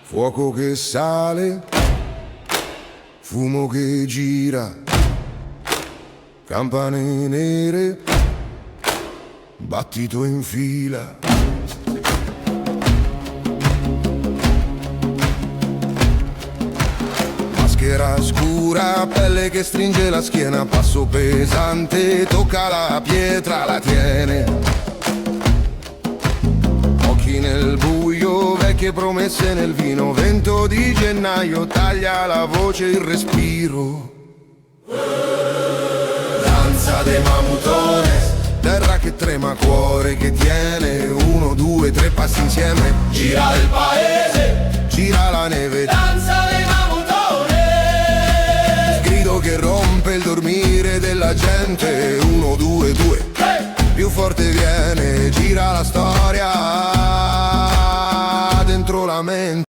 Fuoco che sale, fumo che gira, campane nere, battito in fila. Maschera scura, pelle che stringe la schiena, passo pesante, tocca la pietra, la tiene. Occhi nel buio, vecchie promesse nel vino, vento di gennaio taglia la voce, il respiro. Danza dei mamutones, terra che trema, cuore che tiene, 1, 2, 3 passi insieme. Gira il paese, gira la neve, danza dei mamutones. Grido che rompe il dormire della gente, 1, 2, 2, più forte viene, gira la storia dentro la mente.